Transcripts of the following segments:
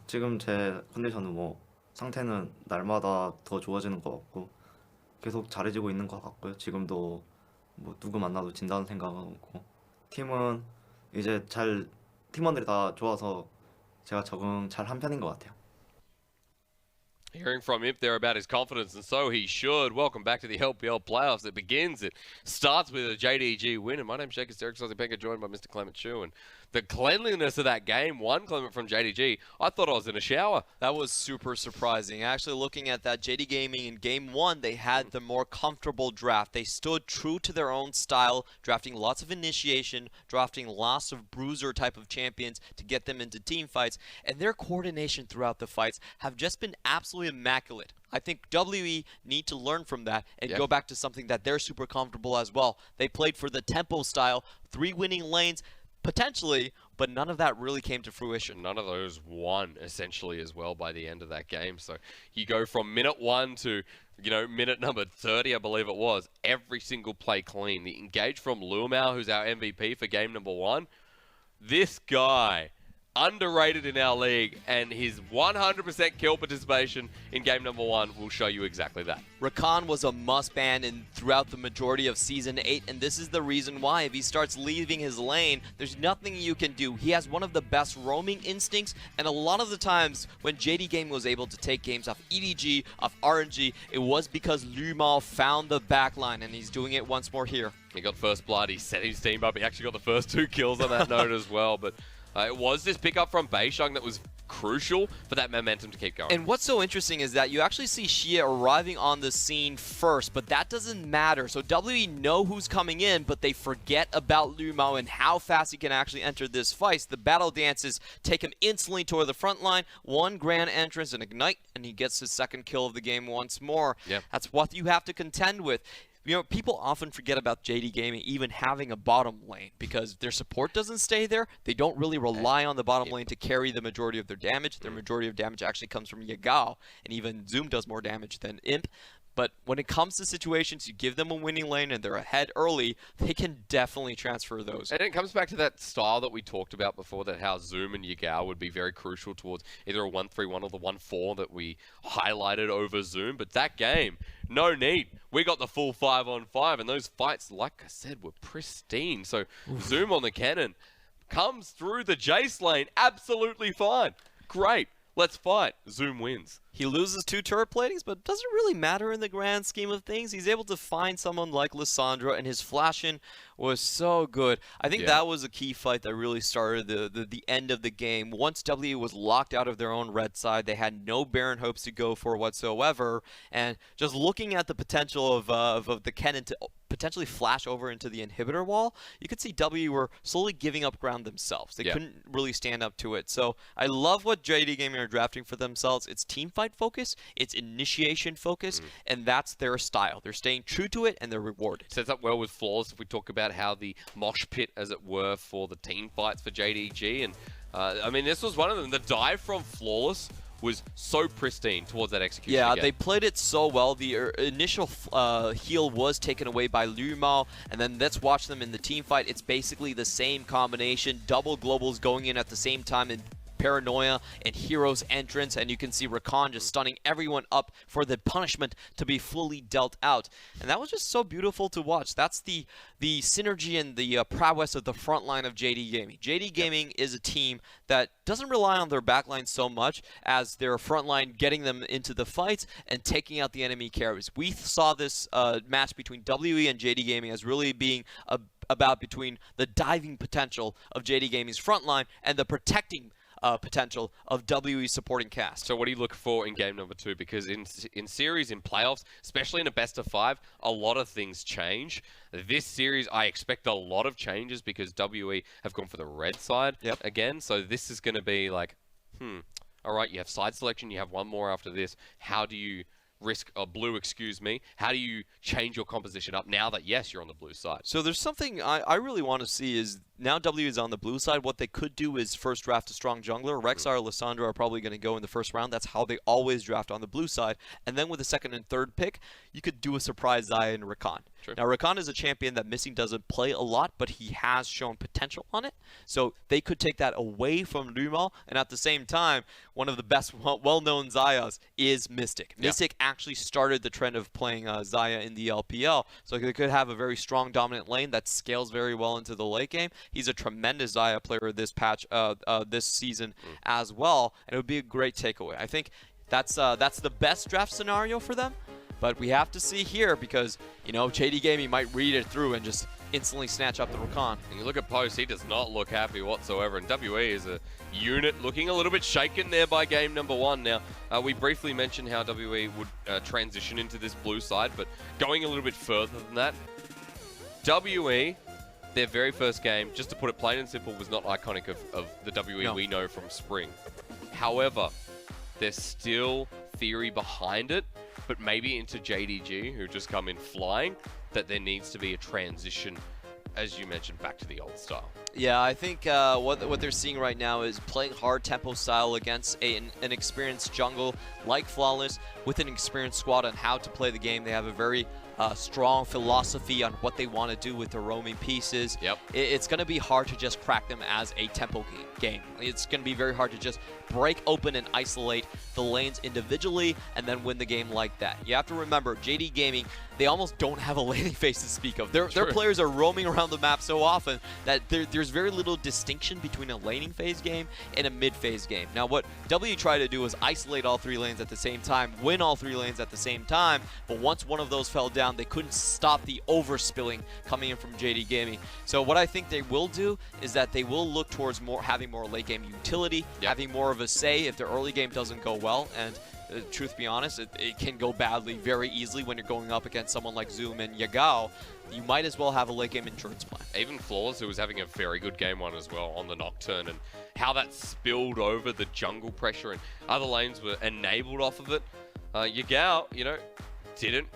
지금 제 컨디션은 뭐 상태는 날마다 더 좋아지는 것 같고 계속 잘해지고 있는 것 같고요. 지금도 뭐 누구 만나도 진다는 생각은 없고 팀은 이제 잘 팀원들이 다 좋아서 제가 적응 잘 한 편인 것 같아요. Hearing from him there about his confidence, and so he should. Welcome back to the LPL playoffs. It starts with a JDG win, and my name's Jayce, Derek Sozipenka, joined by Mr. Clement Chu. And the cleanliness of that game, one Clement from JDG, I thought I was in a shower. That was super surprising. Actually, looking at that, JD Gaming in Game 1, they had the more comfortable draft. They stood true to their own style, drafting lots of initiation, drafting lots of bruiser type of champions to get them into team fights, and their coordination throughout the fights have just been absolutely immaculate. I think WE need to learn from that and go back to something that they're super comfortable as well. They played for the tempo style, 3 winning lanes, potentially, but none of that really came to fruition. None of those won, essentially, as well by the end of that game. So you go from minute 1 to, minute number 30, I believe it was. Every single play clean. The engage from LvMao, who's our MVP for game number 1. This guy, underrated in our league, and his 100% kill participation in game number 1 will show you exactly that. Rakan was a must-ban throughout the majority of Season 8, and this is the reason why. If he starts leaving his lane, there's nothing you can do. He has one of the best roaming instincts, and a lot of the times when JD Game was able to take games off EDG, off RNG, it was because LvMao found the backline, and he's doing it once more here. He got first blood, he set his team up, he actually got the first 2 kills on that note as well, but it was this pickup from beishang that was crucial for that momentum to keep going. And what's so interesting is that you actually see xiye arriving on the scene first, but that doesn't matter. So WE know who's coming in, but they forget about LvMao and how fast he can actually enter this fight. The battle dances take him instantly toward the front line. 1 grand entrance and ignite, and he gets his 2nd kill of the game once more. Yep. That's what you have to contend with. People often forget about JD Gaming even having a bottom lane because their support doesn't stay there. They don't really rely on the bottom lane to carry the majority of their damage. Their majority of damage actually comes from Yagao, and even Zoom does more damage than Imp. But when it comes to situations, you give them a winning lane and they're ahead early, they can definitely transfer those. And it comes back to that style that we talked about before, that how Zoom and Yagao would be very crucial towards either a 1-3-1 or the 1-4 that we highlighted over Zoom. But that game, no need. We got the full 5-on-5, and those fights, like I said, were pristine. So Zoom on the cannon comes through the Jayce lane absolutely fine. Great. Let's fight. Zoom wins. He loses 2 turret platings, but it doesn't really matter in the grand scheme of things. He's able to find someone like Lissandra, and his flash-in was so good. I think that was a key fight that really started the end of the game. Once W was locked out of their own red side, they had no Baron hopes to go for whatsoever. And just looking at the potential of the cannon to potentially flash over into the inhibitor wall, you could see W were slowly giving up ground themselves. They couldn't really stand up to it. So I love what JD Gaming are drafting for themselves. It's team fight focus, it's initiation focus, and that's their style. They're staying true to it, and they're rewarded. Sets up well with Flawless if we talk about how the mosh pit, as it were, for the team fights for JDG. And I mean, this was one of them. The dive from Flawless was so pristine towards that execution. Yeah, again. they played it so well. The initial heal was taken away by LvMao, and then let's watch them in the team fight. It's basically the same combination. Double globals going in at the same time, and Paranoia and Hero's entrance, and you can see Rakan just stunning everyone up for the punishment to be fully dealt out. And that was just so beautiful to watch. That's the synergy and the prowess of the front line of JD Gaming. JD Gaming is a team that doesn't rely on their backline so much as their front line getting them into the fights and taking out the enemy carries. We saw this match between WE and JD Gaming as really being about between the diving potential of JD Gaming's front line and the protecting potential of WE's supporting cast. So what do you look for in game number 2? Because in series, in playoffs, especially in a best of 5, a lot of things change. This series, I expect a lot of changes because WE have gone for the red side again. So this is going to be like, all right, you have side selection, you have one more after this. How do you risk a blue, excuse me? How do you change your composition up now that, yes, you're on the blue side? So there's something I really want to see is now W is on the blue side. What they could do is first draft a strong jungler. Rexar or Lissandra are probably going to go in the first round. That's how they always draft on the blue side. And then with the 2nd and 3rd pick, you could do a surprise Xayah and Rakan. True. Now, Rakan is a champion that Missing doesn't play a lot, but he has shown potential on it. So they could take that away from LvMao, and at the same time, one of the best well-known Xayas is Mystic. Yeah. Mystic actually started the trend of playing Xayah in the LPL, so they could have a very strong dominant lane that scales very well into the late game. He's a tremendous Xayah player this season as well, and it would be a great takeaway. I think that's the best draft scenario for them. But we have to see here because, you know, JD Gaming might read it through and just instantly snatch up the Rakan. And you look at Post, he does not look happy whatsoever. And WE is a unit looking a little bit shaken there by game number 1. Now, we briefly mentioned how WE would transition into this blue side, but going a little bit further than that, WE, their very first game, just to put it plain and simple, was not iconic of the WE we know from Spring. However, there's still theory behind it, but maybe into JDG, who just come in flying, that there needs to be a transition, as you mentioned, back to the old style. Yeah, I think what they're seeing right now is playing hard tempo style against an experienced jungle like Flawless with an experienced squad on how to play the game. They have a very strong philosophy on what they want to do with their roaming pieces. Yep. It's going to be hard to just crack them as a tempo game. It's going to be very hard to just break open and isolate the lanes individually and then win the game like that. You have to remember, JD Gaming, they almost don't have a laning phase to speak of. Their players are roaming around the map so often that there's very little distinction between a laning phase game and a mid phase game. Now, what W tried to do was isolate all 3 lanes at the same time, win all 3 lanes at the same time, but once one of those fell down, they couldn't stop the overspilling coming in from JD Gaming. So what I think they will do is that they will look towards having more late game utility, having more of a say if their early game doesn't go well, and truth be honest, it can go badly very easily when you're going up against someone like Zoom and Yagao. You might as well have a late game insurance plan. Even Flawless, who was having a very good game 1 as well on the Nocturne, and how that spilled over the jungle pressure and other lanes were enabled off of it. Yagao, you know, didn't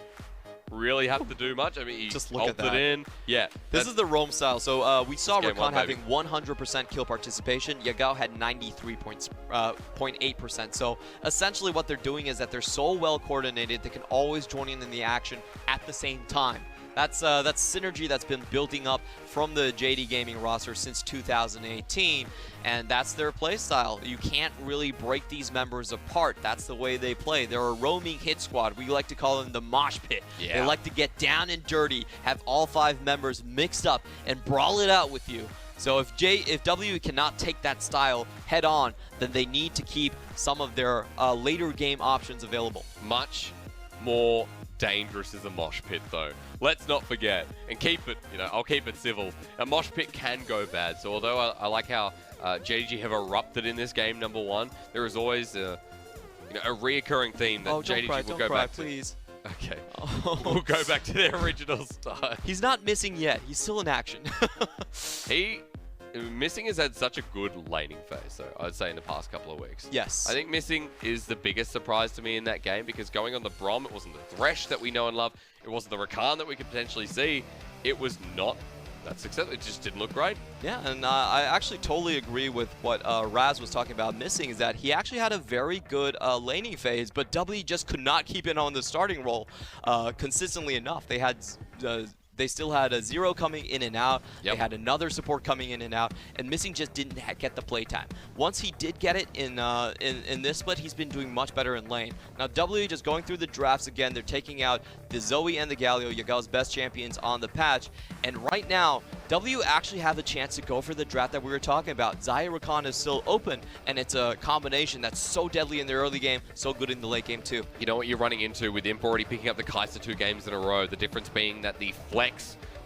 really have to do much. I mean, he just look at that. In. Yeah. This is the roam style. So we saw Rakan having baby. 100% kill participation. Yagao had 93.8%. So essentially what they're doing is that they're so well coordinated, they can always join in the action at the same time. That's synergy that's been building up from the JD Gaming roster since 2018, and that's their play style. You can't really break these members apart. That's the way they play. They're a roaming hit squad. We like to call them the mosh pit. Yeah. They like to get down and dirty, have all 5 members mixed up, and brawl it out with you. So if W cannot take that style head on, then they need to keep some of their later game options available. Much more dangerous as a mosh pit, though. Let's not forget, and keep it, you know, I'll keep it civil. A mosh pit can go bad. So although I like how JDG have erupted in this game number 1, there is always a reoccurring theme that JDG will go back to. Please. Okay. We'll go back to their original style. He's not missing yet. He's still in action. Missing has had such a good laning phase, though, I'd say, in the past couple of weeks. Yes. I think Missing is the biggest surprise to me in that game because going on the Brom, it wasn't the Thresh that we know and love. It wasn't the Rakan that we could potentially see. It was not that successful. It just didn't look great. Yeah, and I actually totally agree with what Raz was talking about Missing, is that he actually had a very good laning phase, but W just could not keep it on the starting role consistently enough. They still had a 0 coming in and out. Yep. They had another support coming in and out, and Missing just didn't get the playtime. Once he did get it in this split, he's been doing much better in lane. Now W just going through the drafts again. They're taking out the Zoe and the Galio, Yagao's best champions on the patch, and right now W actually have a chance to go for the draft that we were talking about. Xayah Rakan is still open, and it's a combination that's so deadly in the early game, so good in the late game too. You know what you're running into with Imp already picking up the Kai'Sa 2 games in a row. The difference being that the flex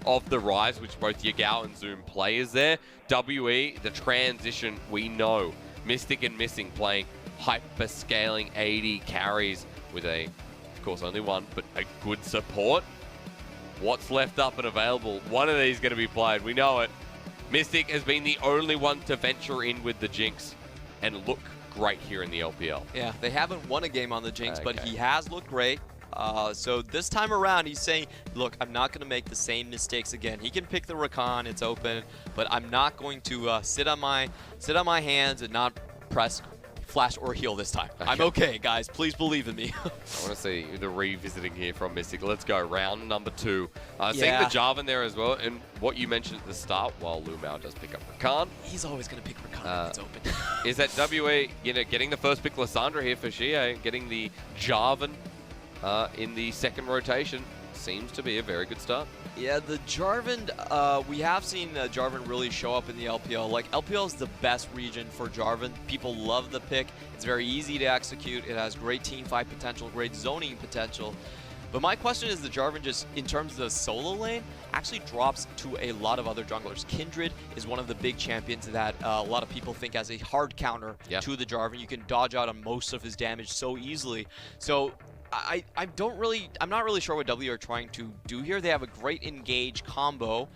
of the Rise, which both Yagao and Zoom play, is there. WE, the transition, we know. Mystic and Missing playing hyper scaling 80 carries with of course, only one, but a good support. What's left up and available? One of these is going to be played. We know it. Mystic has been the only one to venture in with the Jinx and look great here in the LPL. Yeah, they haven't won a game on the Jinx, but he has looked great. So this time around, he's saying, look, I'm not going to make the same mistakes again. He can pick the Rakan, it's open, but I'm not going to sit on my hands and not press flash or heal this time. I'm okay, guys. Please believe in me. I want to see the revisiting here from Mystic. Let's go. Round number 2. Seeing Yeah. the Jarvan there as well, and what you mentioned at the start, while LvMao does pick up Rakan, He's always going to pick Rakan if it's open. is that WA, getting the first pick Lissandra here for xiye, getting the Jarvan in the second rotation seems to be a very good start. Yeah, the Jarvan, we have seen Jarvan really show up in the LPL. Like, LPL is the best region for Jarvan. People love the pick. It's very easy to execute. It has great team fight potential, great zoning potential. But my question is, the Jarvan just, in terms of the solo lane, actually drops to a lot of other junglers. Kindred is one of the big champions that a lot of people think as a hard counter to the Jarvan. You can dodge out on most of his damage so easily. So I'm not really sure what W are trying to do here. They have a great engage combo,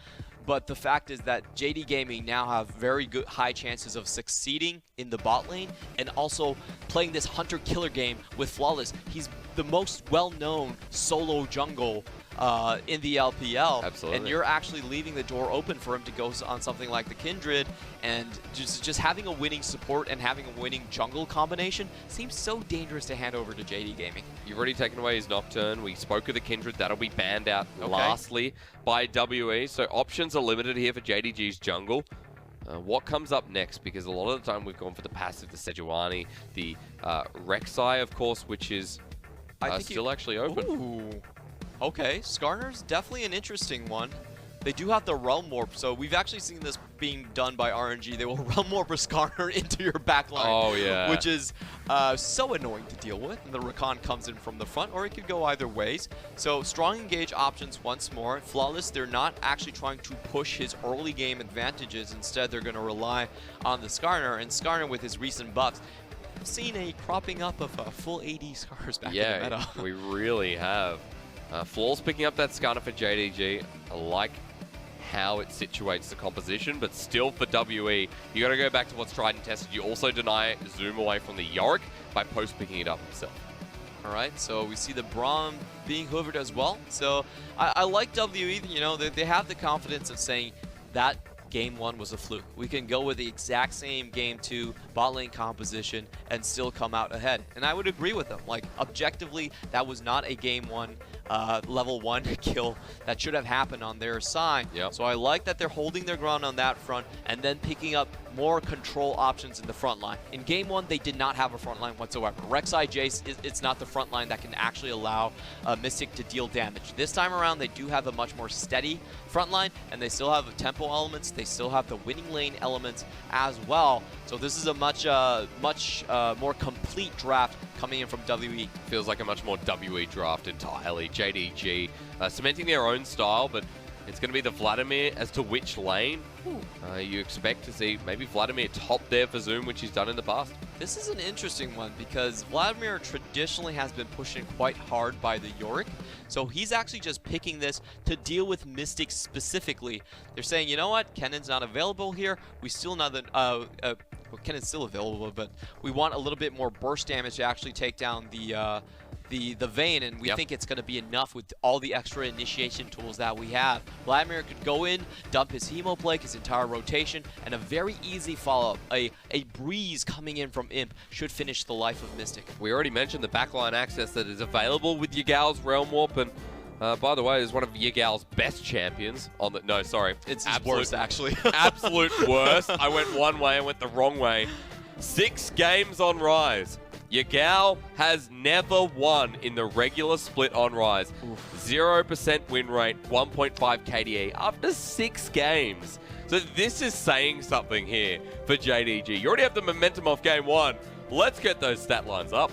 but the fact is that JD Gaming now have very good high chances of succeeding in the bot lane and also playing this hunter-killer game with Flawless. He's the most well-known solo jungle in the LPL. Absolutely. And you're actually leaving the door open for him to go on something like the Kindred, and just having a winning support and having a winning jungle combination seems so dangerous to hand over to JD Gaming. You've already taken away his Nocturne. We spoke of the Kindred. That'll be banned out lastly by WE. So options are limited here for JDG's jungle. What comes up next? Because a lot of the time we've gone for the passive, the Sejuani, the Rek'Sai, of course, which is still actually open. Ooh. Okay, Skarner's definitely an interesting one. They do have the Realm Warp, so we've actually seen this being done by RNG. They will Realm Warp a Skarner into your backline. Oh, yeah. Which is so annoying to deal with. And the Rakan comes in from the front, or it could go either ways. So strong engage options once more. Flawless, they're not actually trying to push his early game advantages. Instead, they're going to rely on the Skarner. And Skarner, with his recent buffs, I've seen a cropping up of full AD Skarners back in the meta. Yeah, we really have. Flaw's picking up that Skarner for JDG. I like how it situates the composition, but still for WE, you got to go back to what's tried and tested. You also deny zoom away from the Yorick by post picking it up himself. All right, so we see the Braum being hoovered as well. So I like WE, you know, they have the confidence of saying that Game 1 was a fluke. We can go with the exact same Game 2 bot lane composition and still come out ahead. And I would agree with them. Like, objectively, that was not a Game 1 level 1 kill that should have happened on their side. Yep. So I like that they're holding their ground on that front and then picking up more control options in the front line. In Game 1, they did not have a front line whatsoever. Rek'Sai Jayce, it's not the front line that can actually allow Mystic to deal damage. This time around, they do have a much more steady front line, and they still have the tempo elements. They still have the winning lane elements as well. So this is a much more complete draft coming in from WE. Feels like a much more WE draft entirely. JDG cementing their own style, but it's going to be the Vladimir as to which lane. You expect to see maybe Vladimir top there for Zoom, which he's done in the past. This is an interesting one because Vladimir traditionally has been pushing quite hard by the Yorick. So he's actually just picking this to deal with Mystic specifically. They're saying, you know what, Kennan's not available here. We still not well, Kennan's still available, but we want a little bit more burst damage to actually take down the Vayne, and we think it's going to be enough with all the extra initiation tools that we have. Vladimir could go in, dump his Hemo Plague, his entire rotation, and a very easy follow-up. A breeze coming in from Imp should finish the life of Mystic. We already mentioned the backline access that is available with Yagao's Realm Warp, and by the way, is one of Yagao's best champions on the... No, sorry. It's his worst, actually. Absolute worst. I went one way, I went the wrong way. 6 games on Rise. Yagao has never won in the regular split on Rise. 0% win rate, 1.5 KDA after 6 games. So this is saying something here for JDG. You already have the momentum off Game 1. Let's get those stat lines up.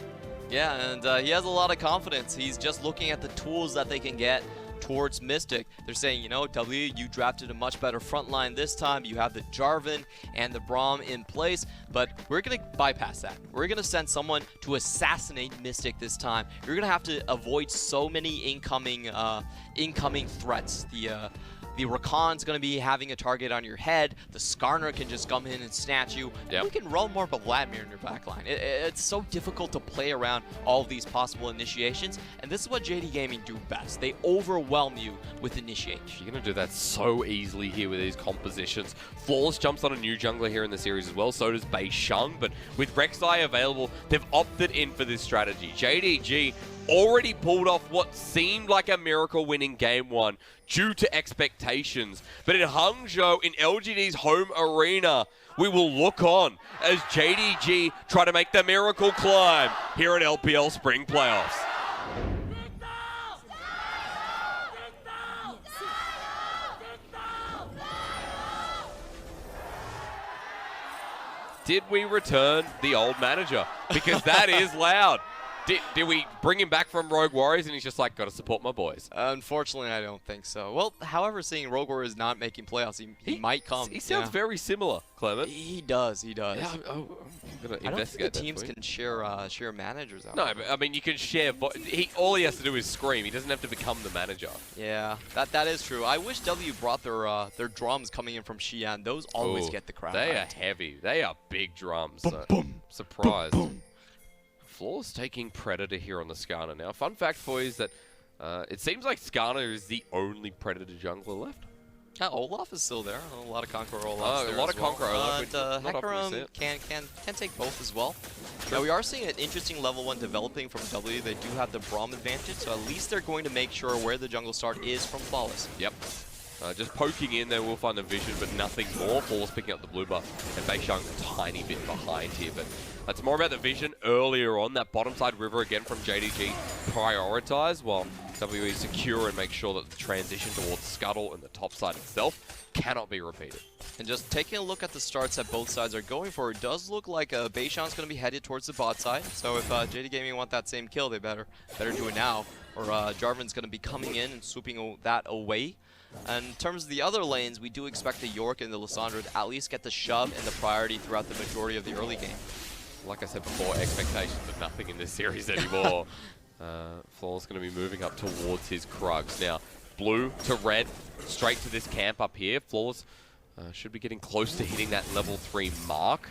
Yeah, and he has a lot of confidence. He's just looking at the tools that they can get towards Mystic. They're saying, you know, W, you drafted a much better front line this time. You have the Jarvan and the Braum in place, but we're going to bypass that. We're going to send someone to assassinate Mystic this time. You're going to have to avoid so many incoming threats. the Rakan's going to be having a target on your head, the Skarner can just come in and snatch you, Yep. you can roll more Vladimir in your backline. It's so difficult to play around all of these possible initiations, and this is what JD Gaming do best. They overwhelm you with initiation. You're going to do that so easily here with these compositions. Flawless jumps on a new jungler here in the series as well, so does beishang, but with Rek'Sai available, they've opted in for this strategy. JDG already pulled off what seemed like a miracle win in Game 1 due to expectations. But in Hangzhou, in LGD's home arena, we will look on as JDG try to make the miracle climb here at LPL Spring Playoffs. Did we return the old manager? Because that is loud. Did we bring him back from Rogue Warriors and he's just like, got to support my boys? Unfortunately, I don't think so. Well, however, seeing Rogue Warriors not making playoffs, he might come. He sounds very similar, Clement. He does. Yeah, I'm going to I don't think investigate the that teams for you. can share managers out. No, but, I mean, you can share. All he has to do is scream. He doesn't have to become the manager. Yeah, that is true. I wish W brought their drums coming in from Xi'an. Those always Ooh, get the crowd. They are hyped. heavy. They are big drums. Surprised. Flawless taking Predator here on the Skarner now. Fun fact for you is that it seems like Skarner is the only Predator jungler left. Yeah, Olaf is still there. A lot of Conqueror Olaf. A lot of Conqueror Olaf. But Not often we see Hecarim it. can take both as well. Now we are seeing an interesting level 1 developing from W. They do have the Braum advantage, so at least they're going to make sure where the jungle start is from Flawless. Yep. Just poking in there, we'll find the vision, but nothing more. Flawless picking up the blue buff, and beishang a tiny bit behind here, but that's more about the vision earlier on. That bottom side river again from JDG prioritized, while WE secure and make sure that the transition towards Scuttle and the top side itself cannot be repeated. And just taking a look at the starts that both sides are going for, it does look like beishang's going to be headed towards the bot side. So if JD Gaming want that same kill, they better do it now, or Jarvan's going to be coming in and swooping that away. And in terms of the other lanes, we do expect the York and the Lissandra to at least get the shove and the priority throughout the majority of the early game. Like I said before, expectations are nothing in this series anymore. Flaw's going to be moving up towards his Krugs. Now, blue to red, straight to this camp up here. Flaw's should be getting close to hitting that level 3 mark.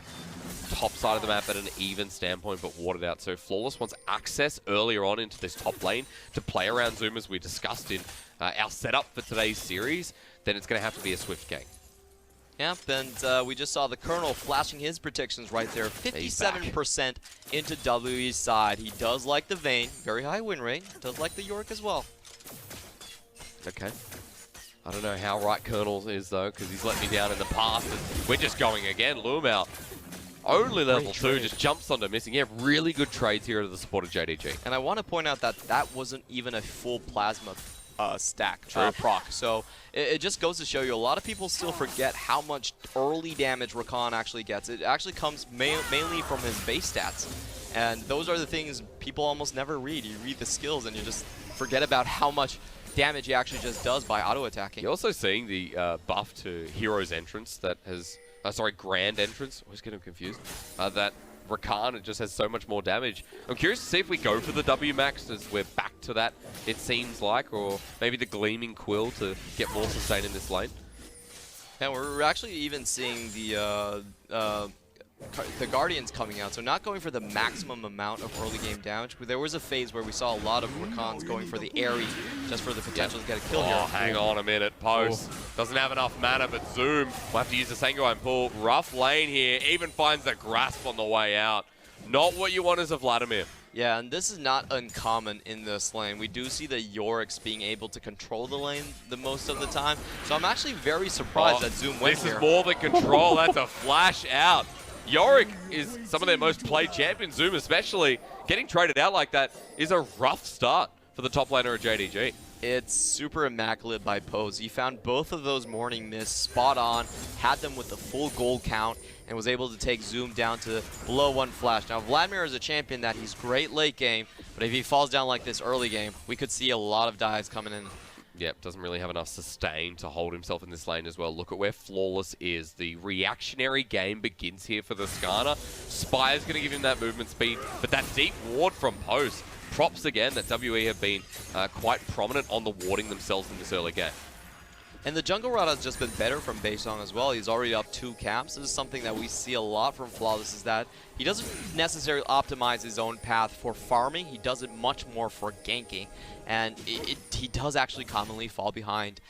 Top side of the map at an even standpoint, but watered out. So Flawless wants access earlier on into this top lane to play around Zoom, as we discussed in our setup for today's series. Then it's going to have to be a swift gank. Yep, and we just saw the Colonel flashing his predictions right there. 57% into WE's side. He does like the Vayne, very high win rate. Does like the York as well. Okay. I don't know how right Colonel is, though, because he's let me down in the past. And we're just going again. LvMao, only level 2, just jumps onto missing. Yeah, really good trades here to the support of JDG. And I want to point out that that wasn't even a full plasma stack proc. So it just goes to show you, a lot of people still forget how much early damage Rakan actually gets. It actually comes mainly from his base stats. And those are the things people almost never read. You read the skills and you just forget about how much damage he actually just does by auto-attacking. You're also seeing the buff to Hero's entrance that has... sorry, Grand entrance. Always get him confused. That Rakan just has so much more damage. I'm curious to see if we go for the W max as we're back to that, it seems like, or maybe the Gleaming Quill to get more sustain in this lane. Yeah, we're actually even seeing the Guardians coming out, so not going for the maximum amount of early game damage. But there was a phase where we saw a lot of Rakans going for the Airy, just for the potential to get a kill here. Oh, hang on a minute. Post. Doesn't have enough mana, but Zoom will have to use the Sangwine pull. Rough lane here. Even finds the grasp on the way out. Not what you want as a Vladimir. Yeah, and this is not uncommon in this lane. We do see the Yoriks being able to control the lane the most of the time. So I'm actually very surprised that Zoom went here. This is more than control. That's a flash out. Yorick is some of their most played champions, Zoom especially. Getting traded out like that is a rough start for the top laner of JDG. It's super immaculate by Pose. He found both of those morning mists spot on, had them with the full gold count, and was able to take Zoom down to below 1 flash. Now, Vladimir is a champion that he's great late game, but if he falls down like this early game, we could see a lot of dives coming in. Yep, doesn't really have enough sustain to hold himself in this lane as well. Look at where Flawless is. The reactionary game begins here for the Skarner. Spire's going to give him that movement speed, but that deep ward from Post. Props again that WE have been quite prominent on the warding themselves in this early game. And the jungle route has just been better from beishang as well. He's already up 2 camps. This is something that we see a lot from Flawless, is that he doesn't necessarily optimize his own path for farming. He does it much more for ganking. And he does actually commonly fall behind.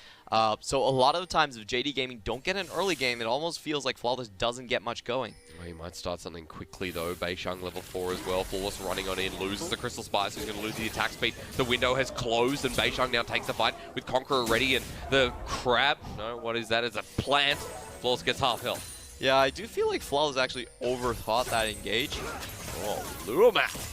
So a lot of the times if JD Gaming don't get an early game, it almost feels like Flawless doesn't get much going. Well, he might start something quickly though. beishang level 4 as well. Flawless running on in, loses the Crystal Spice, who's going to lose the attack speed. The window has closed and beishang now takes the fight with Conqueror ready, and the crab, no, what is that? It's a plant. Flawless gets half health. Yeah, I do feel like Flawless actually overthought that engage. Oh, LvMao.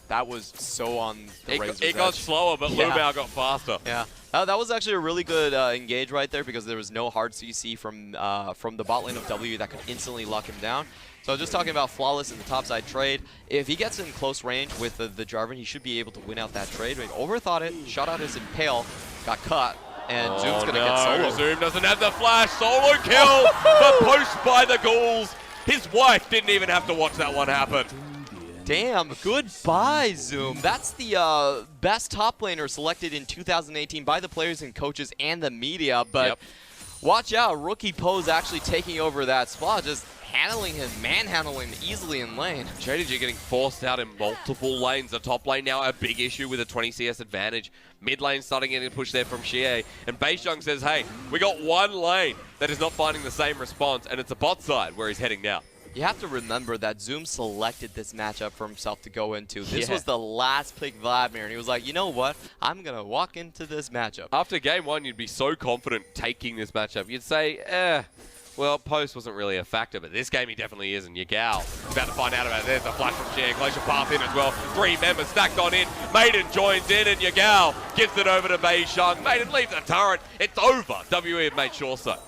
That was so on the razor's It got edge. slower, but Yeah. LvMao got faster. Yeah, that was actually a really good engage right there, because there was no hard CC from the bot lane of W that could instantly lock him down. So just talking about Flawless in the topside trade, if he gets in close range with the Jarvan, he should be able to win out that trade. He overthought it, shot out his Impale, got cut, and Zoom's going to get solo. Zoom doesn't have the flash. Solo kill. The post by the ghouls. His wife didn't even have to watch that one happen. Damn, goodbye, Zoom. That's the best top laner selected in 2018 by the players and coaches and the media, but Yep. watch out, Rookie Poe's actually taking over that spot, just handling him, manhandling him easily in lane. JDG getting forced out in multiple lanes. The top lane now a big issue with a 20 CS advantage. Mid lane starting getting pushed there from xiye. And beishang says, hey, we got one lane that is not finding the same response, and it's a bot side where he's heading now. You have to remember that Zoom selected this matchup for himself to go into. This Yeah. was the last pick Vladimir, and he was like, you know what? I'm going to walk into this matchup. After game 1, you'd be so confident taking this matchup. You'd say, well, post wasn't really a factor, but this game he definitely is. And Yagao about to find out about it. There's a flash from xiye. Glacier Path in as well. 3 members stacked on in. Maiden joins in, and Yagao gives it over to beishang. Maiden leaves the turret. It's over. WE have made sure so.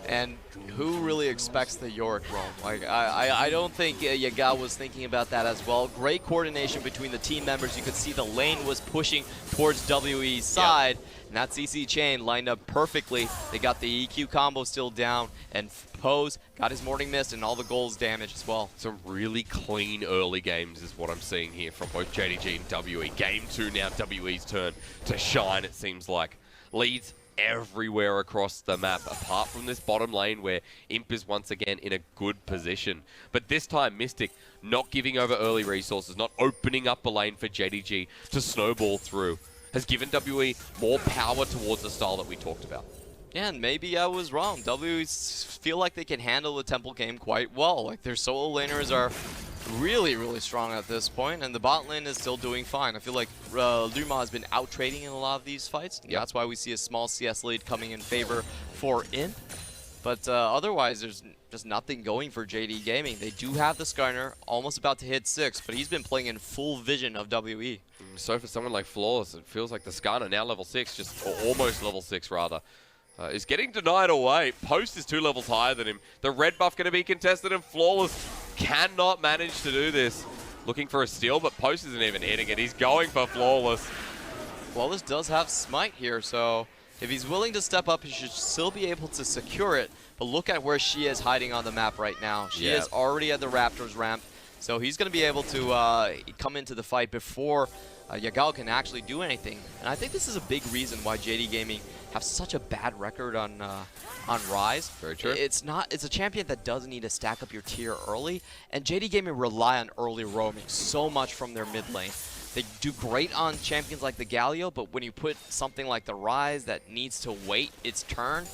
And who really expects the Yorick roam? Like, I don't think Yagao was thinking about that as well. Great coordination between the team members. You could see the lane was pushing towards WE's side. And that CC chain lined up perfectly. They got the EQ combo still down. And Pose got his Morning Mist and all the goals damage as well. Some really clean early games is what I'm seeing here from both JDG and WE. Game 2 now, WE's turn to shine, it seems like. Leads everywhere across the map, apart from this bottom lane where Imp is once again in a good position. But this time, Mystic not giving over early resources, not opening up a lane for JDG to snowball through, has given WE more power towards the style that we talked about. Yeah, and maybe I was wrong. WE feel like they can handle the Temple game quite well. Like, their solo laners are really, really strong at this point, and the bot lane is still doing fine. I feel like LvMao has been out-trading in a lot of these fights. Yep. That's why we see a small CS lead coming in favor for Imp. But otherwise, there's just nothing going for JD Gaming. They do have the Skarner, almost about to hit 6, but he's been playing in full vision of WE. So for someone like Flawless, it feels like the Skarner, now level 6, or almost level 6 rather, is getting denied away. Post is 2 levels higher than him. The red buff going to be contested, and Flawless cannot manage to do this. Looking for a steal, but Post isn't even hitting it. He's going for Flawless. Flawless does have Smite here, so if he's willing to step up, he should still be able to secure it. But look at where she is hiding on the map right now. She is already at the Raptors ramp, so he's going to be able to come into the fight before Yagao can actually do anything. And I think this is a big reason why JD Gaming have such a bad record on Rise. Very true. It's a champion that does need to stack up your tier early, and JD Gaming rely on early roaming so much from their mid lane. They do great on champions like the Galio, but when you put something like the Rise that needs to wait its turn,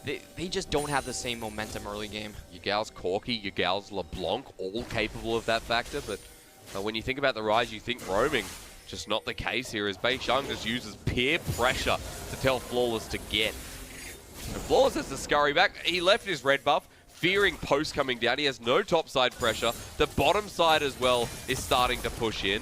they just don't have the same momentum early game. Yagao's Corki, Yagao's LeBlanc, all capable of that factor, but when you think about the Rise, you think roaming. Just not the case here, as beishang just uses peer pressure to tell Flawless to get. And Flawless has to scurry back. He left his red buff, fearing Post coming down. He has no topside pressure. The bottom side as well is starting to push in.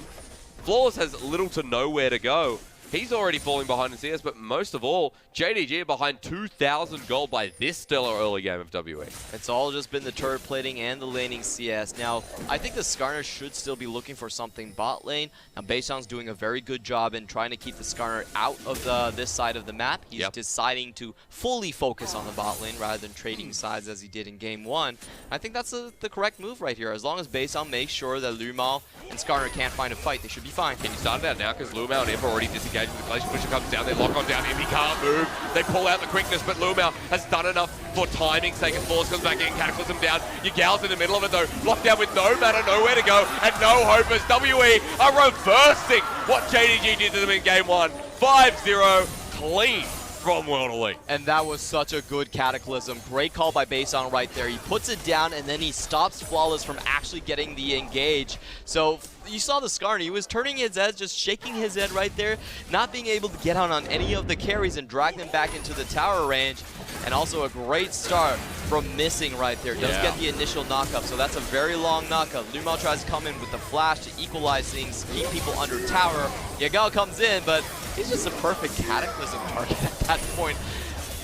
Flawless has little to nowhere to go. He's already falling behind in CS, but most of all, JDG are behind 2,000 gold by this stellar early game of WE. It's all just been the turret plating and the laning CS. Now, I think the Skarner should still be looking for something bot lane. Now, beishang's doing a very good job in trying to keep the Skarner out of this side of the map. He's deciding to fully focus on the bot lane rather than trading sides as he did in Game 1. I think that's the correct move right here. As long as beishang makes sure that LvMao and Skarner can't find a fight, they should be fine. Can you start it out now? Because LvMao and Imp already disengaged engagement. The Glacier Pusher comes down, they lock on down him, he can't move. They pull out the quickness, but LvMao has done enough for timing's sake. Flawless comes back in, Cataclysm down. Yagao's in the middle of it though, locked down with no mana, nowhere to go, and no hope as WE are reversing what JDG did to them in game 1. 5-0, clean from World Elite. And that was such a good Cataclysm. Great call by beishang right there. He puts it down and then he stops Flawless from actually getting the engage. So you saw the Skarn, he was turning his head, just shaking his head right there, not being able to get out on any of the carries and drag them back into the tower range. And also a great start from missing right there. Does get the initial knockup, so that's a very long knockup. LvMao tries to come in with the flash to equalize things, keep people under tower. Yagao comes in, but he's just a perfect Cataclysm target at that point.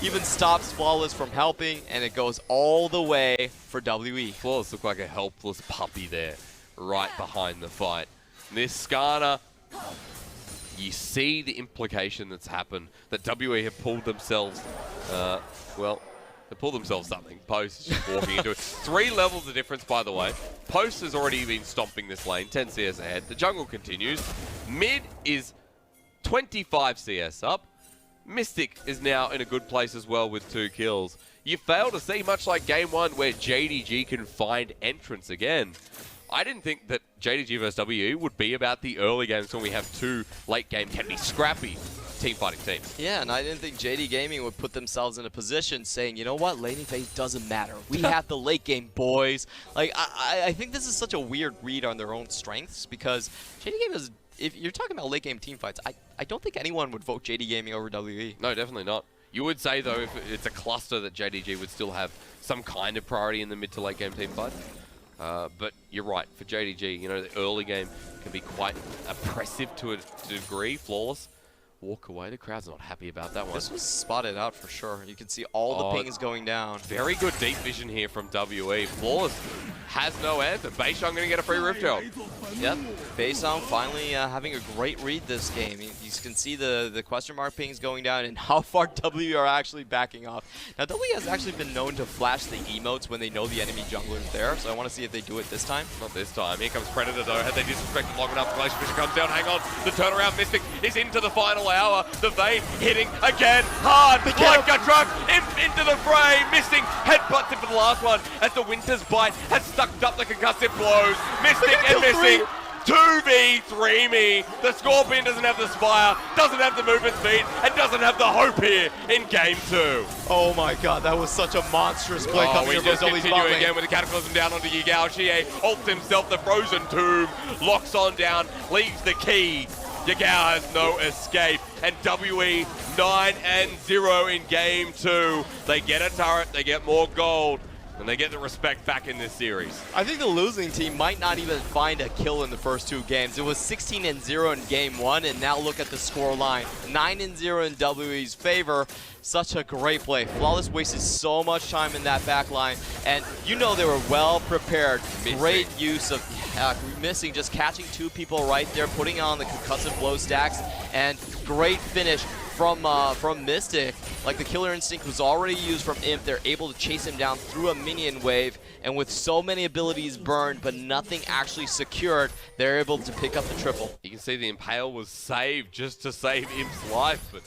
Even stops Flawless from helping, and it goes all the way for WE. Flawless look like a helpless puppy there, right behind the fight. This Skarner, you see the implication that's happened, that WE have pulled themselves, well, they pulled themselves something. Post is just walking into it. 3 levels of difference, by the way. Post has already been stomping this lane, 10 CS ahead. The jungle continues. Mid is 25 CS up. Mystic is now in a good place as well with 2 kills. You fail to see, much like game 1, where JDG can find entrance again. I didn't think that JDG versus WE would be about the early games when we have 2 late game can be scrappy team fighting teams. Yeah, and I didn't think JD Gaming would put themselves in a position saying, you know what, laning phase doesn't matter. We have the late game, boys. Like, I think this is such a weird read on their own strengths, because JD Gaming is, if you're talking about late game team fights, I don't think anyone would vote JD Gaming over WE. No, definitely not. You would say, though, if it's a cluster, that JDG would still have some kind of priority in the mid to late game team fight. But you're right, for JDG, you know, the early game can be quite oppressive to a degree. Flawless walk away. The crowd's not happy about that one. This was spotted out for sure. You can see all the pings going down. Very good deep vision here from WE. Flawless has no answer. beishang going to get a free Rift Gel. Yep, beishang finally having a great read this game. You can see the question mark pings going down and how far W are actually backing off. Now, W has actually been known to flash the emotes when they know the enemy jungler is there, so I want to see if they do it this time. Not this time. Here comes Predator, though. Had they disrespected long enough, Glacier Pusher comes down. Hang on. The turnaround Mystic is into the final hour. The Vayne hitting again hard like a truck into the fray. Missing headbutts it for the last one as the Winter's Bite has sucked up the concussive blows. Mystic and missing. 2v3 me. The Scorpion doesn't have the Spire, doesn't have the movement speed, and doesn't have the hope here in game 2. Oh my god, that was such a monstrous play coming we just continue again with the Cataclysm down onto Yagao. Xiye ults himself, the Frozen Tomb, locks on down, leaves the key. Yagao has no escape, and WE 9-0 in game 2. They get a turret, they get more gold, and they get the respect back in this series. I think the losing team might not even find a kill in the first 2 games. It was 16-0 in game 1, and now look at the score line. 9-0 in WE's favor. Such a great play. Flawless wasted so much time in that back line, and you know they were well prepared. Great use of missing, just catching 2 people right there, putting on the concussive blow stacks, and great finish from Mystic. Like, the Killer Instinct was already used from Imp. They're able to chase him down through a minion wave, and with so many abilities burned but nothing actually secured, they're able to pick up the triple. You can see the Impale was saved just to save Imp's life, but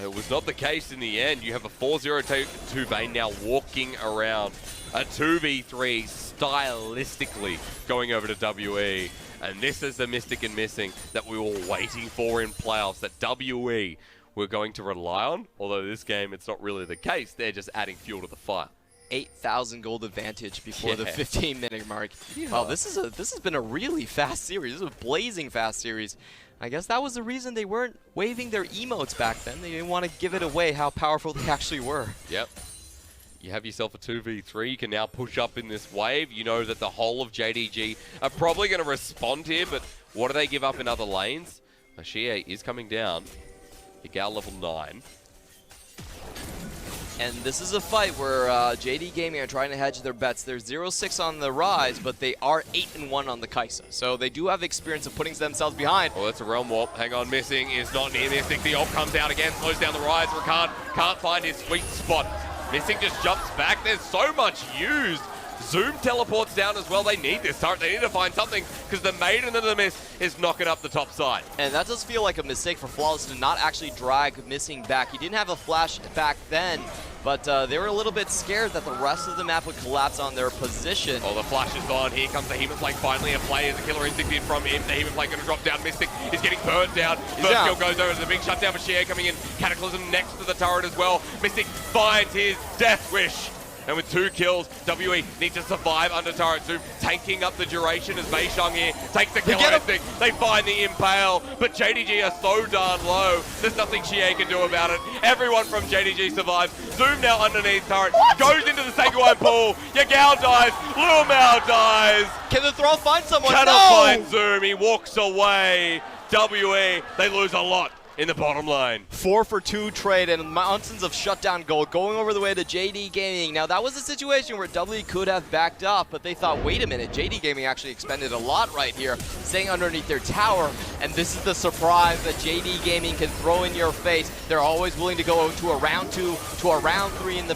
it was not the case in the end. You have a 4-0-2 Vayne now walking around. A 2v3 stylistically going over to WE. And this is the Mystic and Missing that we were waiting for in playoffs, that WE were going to rely on. Although this game, it's not really the case. They're just adding fuel to the fire. 8,000 gold advantage before the 15-minute mark. Wow, this has been a really fast series. This is a blazing fast series. I guess that was the reason they weren't waving their emotes back then. They didn't want to give it away how powerful they actually were. Yep. You have yourself a 2v3. You can now push up in this wave. You know that the whole of JDG are probably going to respond here, but what do they give up in other lanes? Xiye is coming down. Yagao level 9. And this is a fight where JD Gaming are trying to hedge their bets. They're 0-6 on the Rise, but they are 8-1 on the Kai'Sa. So they do have experience of putting themselves behind. Oh, that's a Realm Warp. Hang on, Missing is not near Mystic. The ult comes out again, slows down the Rise. Rakan can't find his sweet spot. Missing just jumps back. There's so much used Zoom teleports down as well. They need this turret. They need to find something because the Maiden of the Mist is knocking up the top side. And that does feel like a mistake for Flawless to not actually drag Missing back. He didn't have a flash back then, but they were a little bit scared that the rest of the map would collapse on their position. Oh, the flash is gone. Here comes the Hemat's Flake finally. A play as a killer instinct in from him. The Hemat's Flake going to drop down. Mystic is getting burnt down. First kill goes over. There's a big shutdown for xiye coming in. Cataclysm next to the turret as well. Mystic finds his death wish. And with 2 kills, WE need to survive under turret. Zoom tanking up the duration as beishang here takes the killer instinct. They find the impale, but JDG are so darn low. There's nothing xiye can do about it. Everyone from JDG survives. Zoom now underneath turret. Goes into the Sanguine pool. Yagao dies. LvMao dies. Can the Thrall find someone? Cannot find Zoom. He walks away. WE, they lose a lot in the bottom lane. 4 for 2 trade and mountains of shutdown gold going over the way to JD Gaming. Now that was a situation where W could have backed up, but they thought, wait a minute, JD Gaming actually expended a lot right here, staying underneath their tower, and this is the surprise that JD Gaming can throw in your face. They're always willing to go to a round 2, to a round 3 in the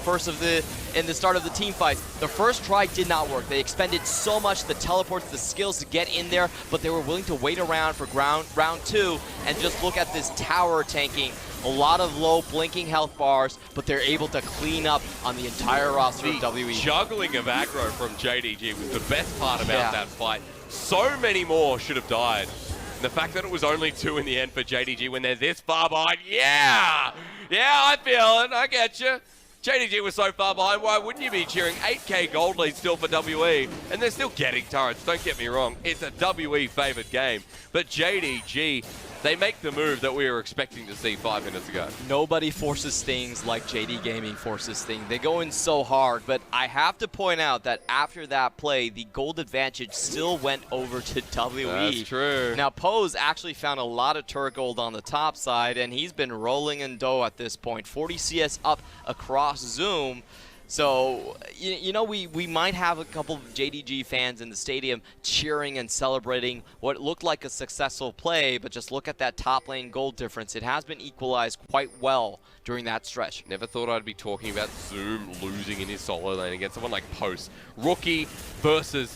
start of the team fights. The first try did not work. They expended so much, the teleports, the skills to get in there, but they were willing to wait around for round 2 and just look at this tower tanking. A lot of low blinking health bars, but they're able to clean up on the entire roster of WE. Juggling of aggro from JDG was the best part about that fight. So many more should have died. And the fact that it was only 2 in the end for JDG when they're this far behind, yeah, I feel it, I get you. JDG was so far behind, why wouldn't you be cheering? 8k gold lead still for WE, and they're still getting turrets, don't get me wrong. It's a WE favored game, but JDG, they make the move that we were expecting to see 5 minutes ago. Nobody forces things like JD Gaming forces things. They go in so hard, but I have to point out that after that play, the gold advantage still went over to WE. That's true. Now, Pose actually found a lot of turret gold on the top side, and he's been rolling in dough at this point. 40 CS up across Zoom. So, you know, we might have a couple of JDG fans in the stadium cheering and celebrating what looked like a successful play, but just look at that top lane gold difference. It has been equalized quite well during that stretch. Never thought I'd be talking about Zoom losing in his solo lane against someone like Post. Rookie versus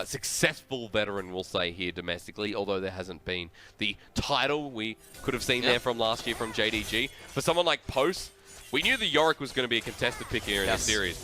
successful veteran, we'll say here domestically, although there hasn't been the title we could have seen there from last year from JDG. For someone like Post, we knew the Yorick was going to be a contested pick here in this series.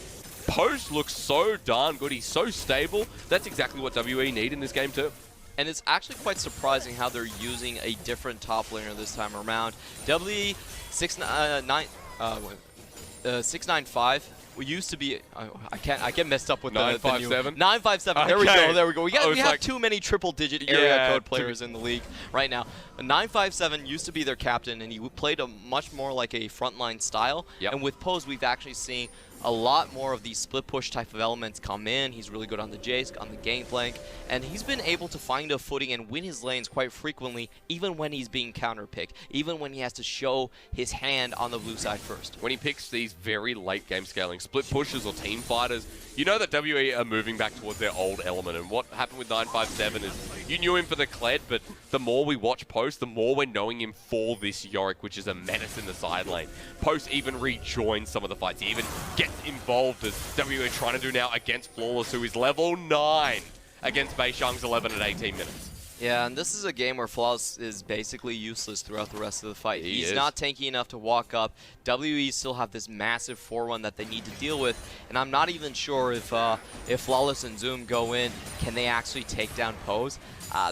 Post looks so darn good. He's so stable. That's exactly what WE need in this game too. And it's actually quite surprising how they're using a different top laner this time around. WE 695. We used to be. I get messed up with 957. 957. Okay. There we go. We have like, too many triple-digit area code players in the league right now. 957 used to be their captain, and he played a much more like a frontline style. And with Pose, we've actually seen a lot more of these split push type of elements come in. He's really good on the Jayce, on the gangplank, and he's been able to find a footing and win his lanes quite frequently, even when he's being counterpicked, even when he has to show his hand on the blue side first. When he picks these very late game scaling split pushes or team fighters, you know that WE are moving back towards their old element. And what happened with 957 is you knew him for the Kled, but the more we watch Post, the more we're knowing him for this Yorick, which is a menace in the side lane. Post even rejoins some of the fights. He even gets involved as WE are trying to do now against Flawless, who is level 9 against beishang's 11 at 18 minutes. Yeah, and this is a game where Flawless is basically useless throughout the rest of the fight. He's is. not tanky enough to walk up. WE still have this massive 4-1 that they need to deal with, and I'm not even sure if Flawless and Zoom go in, can they actually take down Pose?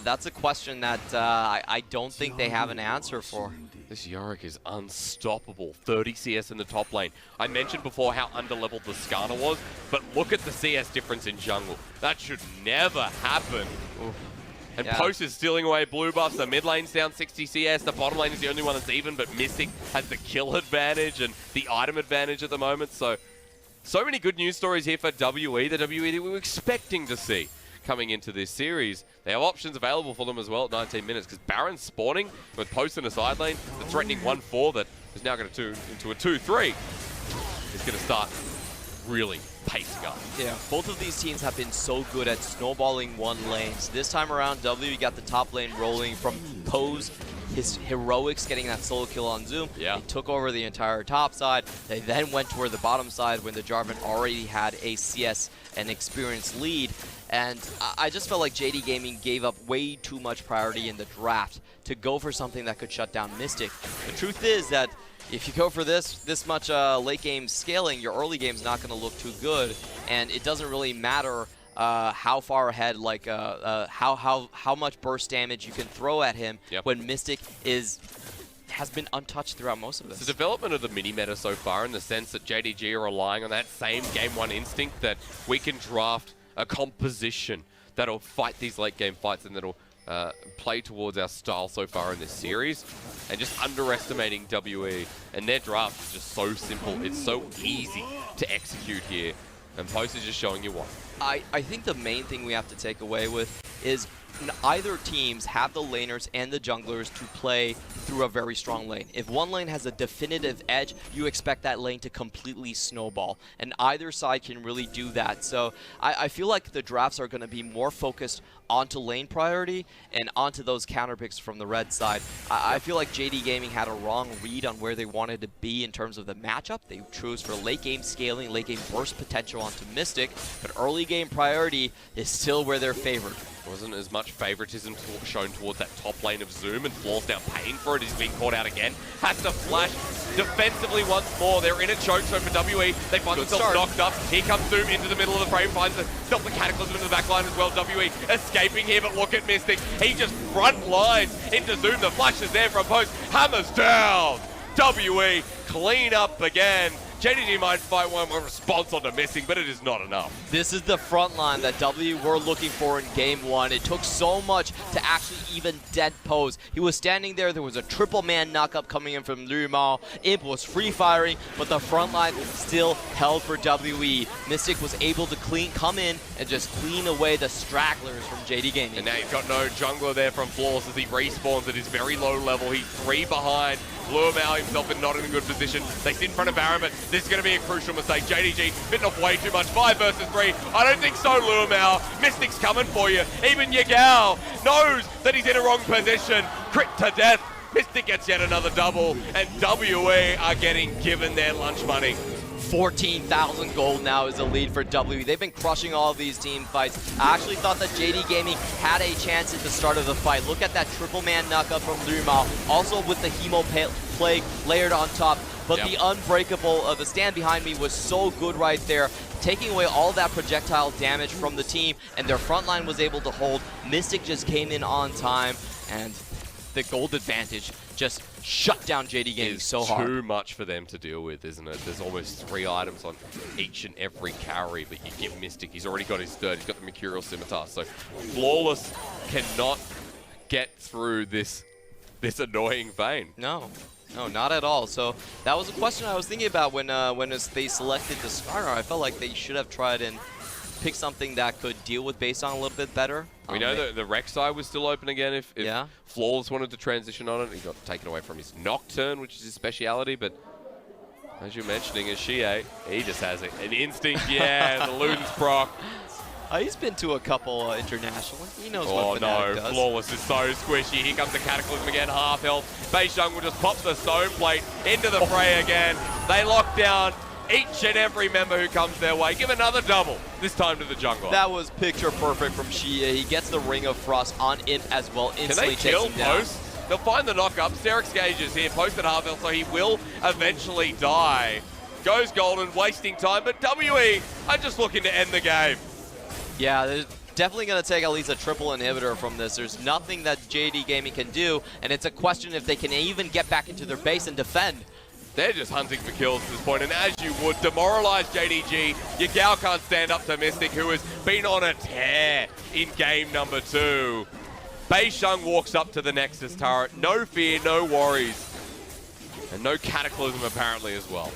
That's a question that I don't think they have an answer for. This Yorick is unstoppable. 30 CS in the top lane. I mentioned before how underleveled the Skarner was, but look at the CS difference in jungle. That should never happen. Oof. And Post is stealing away blue buffs. The mid lane's down 60 CS. The bottom lane is the only one that's even, but Mystic has the kill advantage and the item advantage at the moment. So many good news stories here for WE, the WE that we were expecting to see coming into this series. They have options available for them as well at 19 minutes because Baron's spawning with Post in the side lane. The threatening 1-4 that is now going to turn into a 2-3 is going to start really pacing up. Yeah, both of these teams have been so good at snowballing one lanes. This time around, W got the top lane rolling from Pose his heroics getting that solo kill on Zoom. Yeah. They took over the entire top side. They then went toward the bottom side when the Jarvan already had a CS and experience lead. And I just felt like JD Gaming gave up way too much priority in the draft to go for something that could shut down Mystic. The truth is that if you go for this much late game scaling, your early game's not going to look too good, and it doesn't really matter how far ahead, like how much burst damage you can throw at him when Mystic has been untouched throughout most of this. It's the development of the mini-meta so far in the sense that JDG are relying on that same Game 1 instinct that we can draft a composition that'll fight these late game fights and that'll play towards our style so far in this series, and just underestimating WE, and their draft is just so simple. It's so easy to execute here, and Post is just showing you why. I think the main thing we have to take away with is either teams have the laners and the junglers to play through a very strong lane. If one lane has a definitive edge, you expect that lane to completely snowball, and either side can really do that. So I feel like the drafts are going to be more focused onto lane priority and onto those counter picks from the red side. I feel like JD Gaming had a wrong read on where they wanted to be in terms of the matchup. They chose for late game scaling, late game burst potential onto Mystic, but early game priority is still where they're favored. Wasn't as much favoritism shown towards that top lane of Zoom, and Floor's now paying for it. He's being caught out again. Has to flash defensively once more. They're in a choke zone for WE. They find themselves knocked up. Here comes Zoom into the middle of the frame, finds self the Cataclysm in the back line as well. WE escaping here, but look at Mystic. He just front lines into Zoom. The flash is there from Post. Hammers down. WE clean up again. JDG might find one more response onto missing, but it is not enough. This is the front line that W were looking for in Game 1. It took so much to actually even dead pose. He was standing there. There was a triple man knockup coming in from LvMao. Imp was free firing, but the front line still held for WE. Mystic was able to come in and just clean away the stragglers from JD Gaming. And now he's got no jungler there from Flawless as he respawns at his very low level. He's 3 behind. LvMao himself is not in a good position. They sit in front of Baron, but this is going to be a crucial mistake. JDG bitten off way too much. 5 versus 3. I don't think so, LvMao. Mystic's coming for you. Even Yagao knows that he's in a wrong position. Crit to death. Mystic gets yet another double, and WE are getting given their lunch money. 14,000 gold now is the lead for WE. They've been crushing all of these team fights. I actually thought that JD Gaming had a chance at the start of the fight. Look at that triple man knockup from LvMao. Also with the Hemo Plague layered on top. But the unbreakable, the stand behind me was so good right there, taking away all that projectile damage from the team, and their front line was able to hold. Mystic just came in on time, and the gold advantage just shut down JD Gaming so hard. Too much for them to deal with, isn't it? There's almost 3 items on each and every carry, but you give Mystic, he's already got his third, he's got the Mercurial Scimitar, so Flawless cannot get through this annoying Vayne. No, not at all. So that was a question I was thinking about when they selected the starter. I felt like they should have tried and picked something that could deal with beishang a little bit better. We know that the Rek'Sai was still open again if Flawless wanted to transition on it. He got taken away from his Nocturne, which is his speciality, but as you're mentioning, as xiye, he just has an instinct, the Luden's proc. He's been to a couple internationally. He knows what Fnatic does. Flawless is so squishy. Here comes the Cataclysm again, half health. beishang will just pop the stone plate into the fray again. They lock down each and every member who comes their way. Give another double, this time to the jungler. That was picture perfect from xiye. He gets the Ring of Frost on Imp as well. Instantly Can they kill takes him down. Post? They'll find the knock-up. Sterix Gage is here, Post at half health, so he will eventually die. Goes golden, wasting time, but WE are just looking to end the game. Yeah, they're definitely going to take at least a triple inhibitor from this. There's nothing that JD Gaming can do, and it's a question if they can even get back into their base and defend. They're just hunting for kills at this point, and as you would, demoralize JDG. Yagao can't stand up to Mystic, who has been on a tear in game number 2. beishang walks up to the Nexus turret. No fear, no worries. And no Cataclysm apparently as well.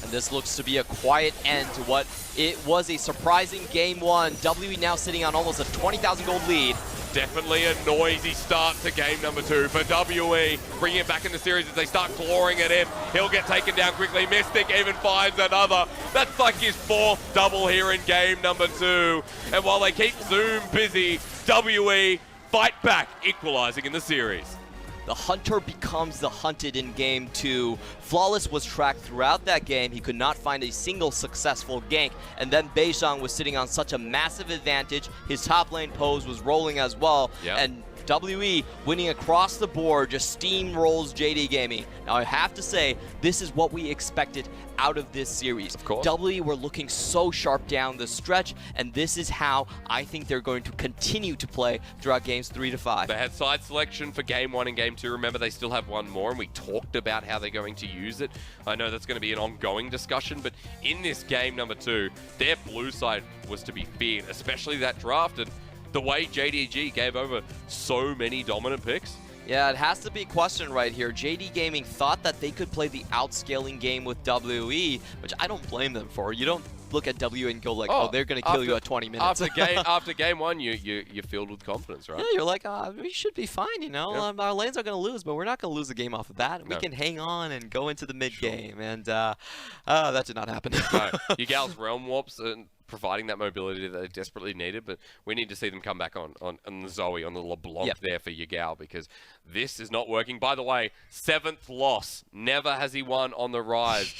And this looks to be a quiet end to what it was a surprising Game 1. WE now sitting on almost a 20,000 gold lead. Definitely a noisy start to game number 2 for WE. Bringing it back in the series as they start clawing at him. He'll get taken down quickly. Mystic even finds another. That's like his 4th double here in game number 2. And while they keep Zoom busy, WE fight back, equalizing in the series. the hunter becomes the hunted in game 2. Flawless was tracked throughout that game. He could not find a single successful gank. And then beishang was sitting on such a massive advantage. His top lane pose was rolling as well. Yep. And WE winning across the board just steamrolls JD Gaming. Now I have to say, this is what we expected out of this series. Of course. WE were looking so sharp down the stretch, and this is how I think they're going to continue to play throughout games 3 to 5. They had side selection for game 1 and game 2. Remember, they still have one more, and we talked about how they're going to use it. I know that's going to be an ongoing discussion, but in this game number 2, their blue side was to be feared, especially that draft. And the way JDG gave over so many dominant picks. Yeah, it has to be questioned right here. JD Gaming thought that they could play the outscaling game with WE, which I don't blame them for. You don't look at WE and go like, oh, they're going to kill you at 20 minutes. After game 1, you're filled with confidence, right? Yeah, you're like, we should be fine, you know. Yep. Our lanes are going to lose, but we're not going to lose the game off of that. No. We can hang on and go into the mid game, and that did not happen. No, Yagao's Realm Warps providing that mobility that they desperately needed, but we need to see them come back on the Zoe, on the LeBlanc there for Yagao, because this is not working. By the way, 7th loss. Never has he won on the Rise.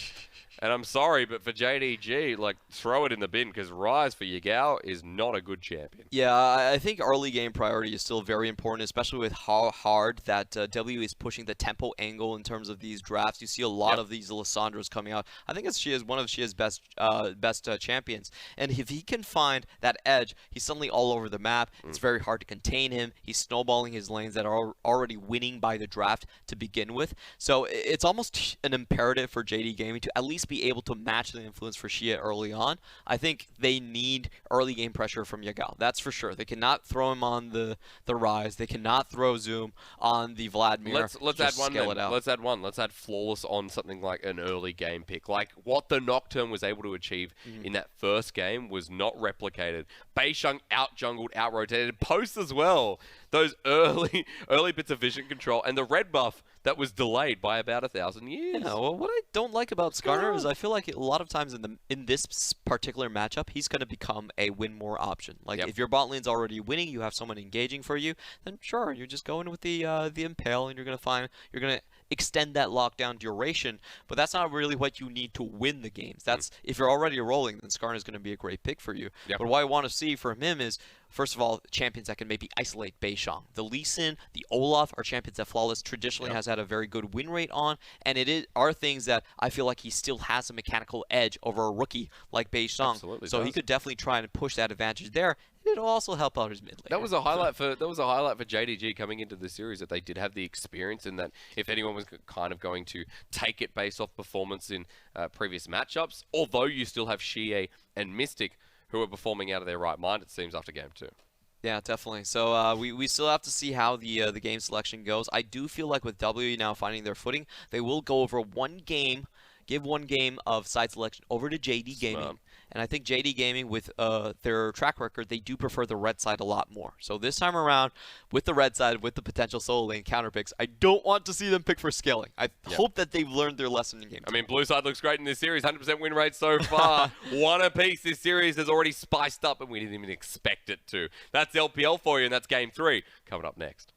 And I'm sorry, but for JDG, like, throw it in the bin, because Rise for Yagao is not a good champion. Yeah, I think early game priority is still very important, especially with how hard that W is pushing the tempo angle in terms of these drafts. You see a lot of these Lissandros coming out. I think she is one of Xiye's best champions. And if he can find that edge, he's suddenly all over the map. It's very hard to contain him. He's snowballing his lanes that are already winning by the draft to begin with. So it's almost an imperative for JD Gaming to at least be able to match the influence for Xiye early on. I think they need early game pressure from Yagao. That's for sure. They cannot throw him on the Rise. They cannot throw Zoom on the Vladimir. Let's add one then. Let's add one. Let's add Flawless on something like an early game pick. Like what the Nocturne was able to achieve in that first game was not replicated. beishang out-jungled, out-rotated. Post as well. Those early bits of vision control and the red buff that was delayed by about 1,000 years. Yeah, well, what I don't like about Skarner is I feel like a lot of times in this particular matchup, he's going to become a win more option. Like if your bot lane's already winning, you have someone engaging for you, then sure, you're just going with the Impale, and you're going to extend that lockdown duration, but that's not really what you need to win the games. That's if you're already rolling, then Skarner is going to be a great pick for you. But what I want to see from him is, first of all, champions that can maybe isolate beishang. The Lee Sin, the Olaf are champions that Flawless traditionally has had a very good win rate on, and are things that I feel like he still has a mechanical edge over a rookie like beishang. Absolutely so he could definitely try and push that advantage there. It'll also help out his mid lane. That was a highlight for JDG coming into the series, that they did have the experience, and that if anyone was kind of going to take it based off performance in previous matchups, although you still have Xiye and Mystic who are performing out of their right mind, it seems, after game 2. Yeah, definitely. So we still have to see how the game selection goes. I do feel like with W now finding their footing, they will go over one game, give one game of side selection over to JD Gaming. And I think JD Gaming, with their track record, they do prefer the red side a lot more. So this time around, with the red side, with the potential solo lane counter picks, I don't want to see them pick for scaling. I hope that they've learned their lesson in game 2. I mean, blue side looks great in this series. 100% win rate so far. One apiece. This series has already spiced up, and we didn't even expect it to. That's LPL for you, and that's game 3. Coming up next.